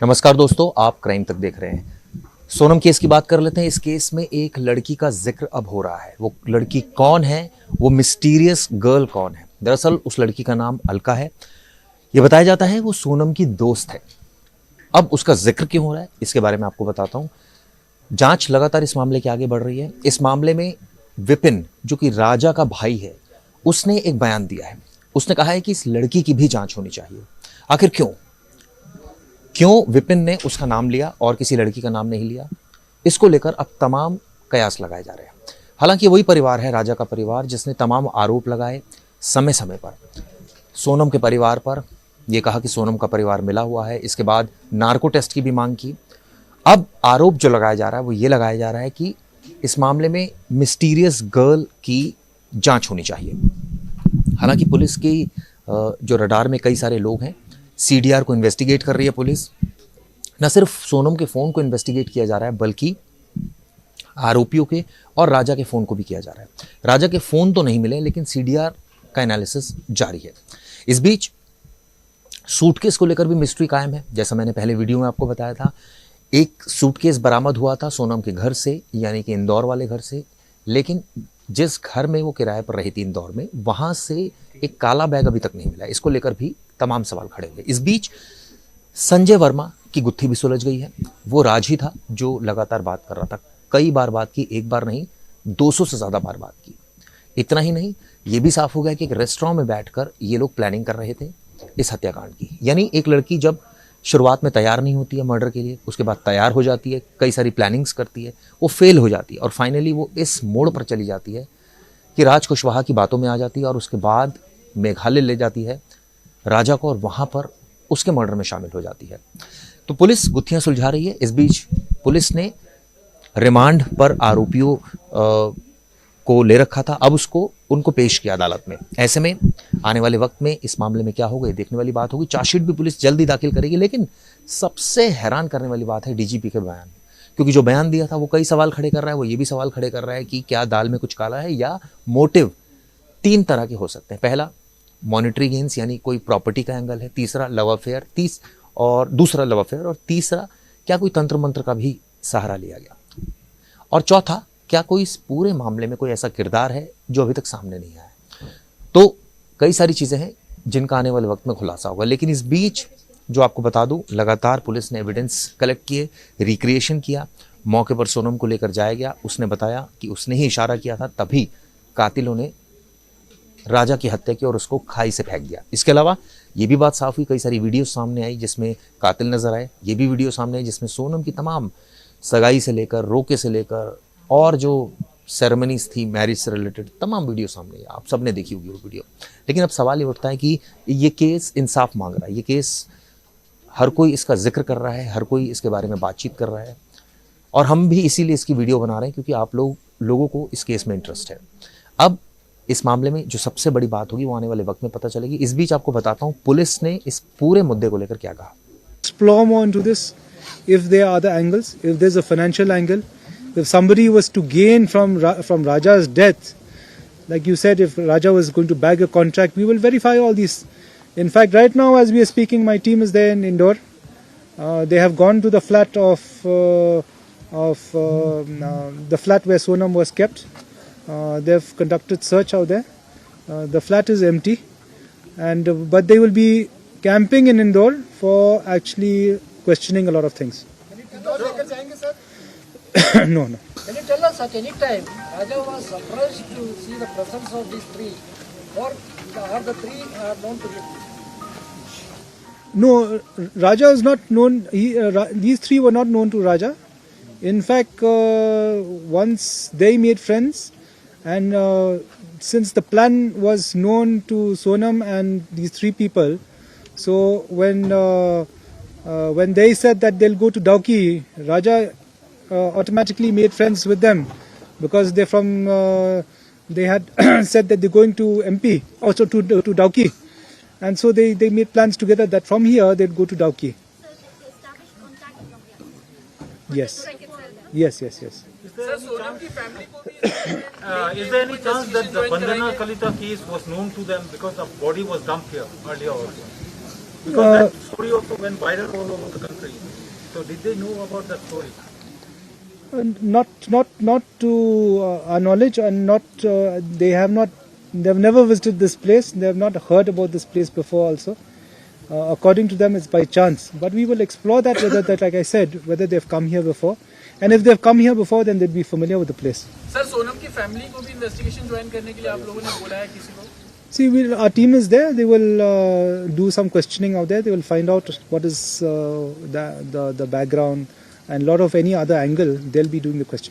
नमस्कार दोस्तों, आप क्राइम तक देख रहे हैं। सोनम केस की बात कर लेते हैं। इस केस में एक लड़की का जिक्र अब हो रहा है। वो लड़की कौन है, वो मिस्टीरियस गर्ल कौन है? दरअसल उस लड़की का नाम अलका है। ये बताया जाता है वो सोनम की दोस्त है। अब उसका जिक्र क्यों हो रहा है, इसके बारे में आपको बताता हूं। जांच लगातार इस मामले के आगे बढ़ रही है। इस मामले में विपिन, जो कि राजा का भाई है, उसने एक बयान दिया है। उसने कहा है कि इस लड़की की भी जांच होनी चाहिए। आखिर क्यों विपिन ने उसका नाम लिया और किसी लड़की का नाम नहीं लिया, इसको लेकर अब तमाम कयास लगाए जा रहे हैं। हालांकि वही परिवार है, राजा का परिवार, जिसने तमाम आरोप लगाए समय समय पर सोनम के परिवार पर। यह कहा कि सोनम का परिवार मिला हुआ है। इसके बाद नार्को टेस्ट की भी मांग की। अब आरोप जो लगाया जा रहा है वो ये लगाया जा रहा है कि इस मामले में मिस्टीरियस गर्ल की जांच होनी चाहिए। हालांकि पुलिस की जो रडार में कई सारे लोग हैं, सीडीआर को इन्वेस्टिगेट कर रही है पुलिस। न सिर्फ सोनम के फोन को इन्वेस्टिगेट किया जा रहा है, बल्कि आरोपियों के और राजा के फोन को भी किया जा रहा है। राजा के फोन तो नहीं मिले, लेकिन सीडीआर का एनालिसिस जारी है। इस बीच सूटकेस को लेकर भी मिस्ट्री कायम है। जैसा मैंने पहले वीडियो में आपको बताया था, एक सूटकेस बरामद हुआ था सोनम के घर से, यानी कि इंदौर वाले घर से। लेकिन जिस घर में वो किराए पर रही थी इंदौर में, वहां से एक काला बैग अभी तक नहीं मिला। इसको लेकर भी तमाम सवाल खड़े हुए। इस बीच संजय वर्मा की गुत्थी भी सुलझ गई है। वो राज ही था जो लगातार बात कर रहा था। कई बार बात की, एक बार नहीं 200 से ज्यादा बार बात की। इतना ही नहीं, ये भी साफ हो गया कि एक रेस्टोरेंट में बैठकर ये लोग प्लानिंग कर रहे थे इस हत्याकांड की। यानी एक लड़की जब शुरुआत में तैयार नहीं होती है मर्डर के लिए, उसके बाद तैयार हो जाती है, कई सारी प्लानिंग्स करती है, वो फेल हो जाती है और फाइनली वो इस मोड़ पर चली जाती है कि राज कुशवाहा की बातों में आ जाती है और उसके बाद मेघालय ले जाती है राजा को और वहां पर उसके मर्डर में शामिल हो जाती है। तो पुलिस गुत्थियां सुलझा रही है। इस बीच पुलिस ने रिमांड पर आरोपियों को ले रखा था। अब उनको पेश किया अदालत में। ऐसे में आने वाले वक्त में इस मामले में क्या होगा, ये देखने वाली बात होगी। चार्जशीट भी पुलिस जल्दी दाखिल करेगी। लेकिन सबसे हैरान करने वाली बात है डीजीपी के बयान, क्योंकि जो बयान दिया था वो कई सवाल खड़े कर रहा है। वो ये भी सवाल खड़े कर रहा है कि क्या दाल में कुछ काला है, या मोटिव 3 तरह के हो सकते हैं। पहला मॉनिटरी गेन्स, यानी कोई प्रॉपर्टी का एंगल है। तीसरा लव अफेयर, दूसरा लव अफेयर, और तीसरा क्या कोई तंत्र मंत्र का भी सहारा लिया गया, और चौथा क्या कोई इस पूरे मामले में कोई ऐसा किरदार है जो अभी तक सामने नहीं आया है। तो कई सारी चीजें हैं जिनका आने वाले वक्त में खुलासा होगा। लेकिन इस बीच जो आपको बता दूं, लगातार पुलिस ने एविडेंस कलेक्ट किए, रिक्रिएशन किया। मौके पर सोनम को लेकर जाया गया। उसने बताया कि उसने ही इशारा किया था, तभी कातिलों ने राजा की हत्या की और उसको खाई से फेंक दिया। इसके अलावा ये भी बात साफ हुई, कई सारी वीडियो सामने आई जिसमें कातिल नजर आए। ये भी वीडियो सामने आई जिसमें सोनम की तमाम सगाई से लेकर, रोके से लेकर, और जो सेरेमनीज थी मैरिज से रिलेटेड, तमाम वीडियो सामने आई। आप सबने देखी होगी वो वीडियो। लेकिन अब सवाल ये उठता है कि ये केस इंसाफ मांग रहा है। ये केस हर कोई इसका जिक्र कर रहा है, हर कोई इसके बारे में बातचीत कर रहा है, और हम भी इसीलिए इसकी वीडियो बना रहे हैं क्योंकि आप लोगों को इस केस में इंटरेस्ट है। अब इस मामले में जो सबसे बड़ी बात होगी वो आने वाले वक्त में पता चलेगी। इस बीच आपको बताता हूं पुलिस ने इस पूरे मुद्दे को लेकर क्या कहा। Explore more into this. If there are other angles, if there's a financial angle, if somebody was to gain from Raja's death, like you said, if Raja was going to bag a contract, we will verify all these. In fact, right now as we are speaking, my team is there in Indore. They have gone to the flat of the flat where Sonam was kept. They've conducted search out there. The flat is empty, but they will be camping in Indore for actually questioning a lot of things. No. Can you tell us at any time Raja was surprised to see the presence of these three, or are the three known to him? No, Raja is not known. These three were not known to Raja. In fact, once they made friends, and since the plan was known to Sonam and these three people, so when they said that they'll go to Dauki, Raja automatically made friends with them, because they had said that they're going to MP, also to Dauki, and so they made plans together that from here they'd go to Dauki. Yes. Is there any chance that the Bandhana Kalita case was known to them because the body was dumped here earlier also? Because that story also went viral all over the country. So did they know about that story? Not to our knowledge, and not they've never visited this place. They have not heard about this place before also. According to them, it's by chance. But we will explore that, whether that, like I said, whether they've come here before. And if they've come here before, then they'd be familiar with the place. Sir Sonam की family को भी investigation join करने के लिए आप लोगों ने बोला है किसी को? See, our team is there. They will do some questioning out there. They will find out what is the background and a lot of any other angle. They'll be doing the questioning.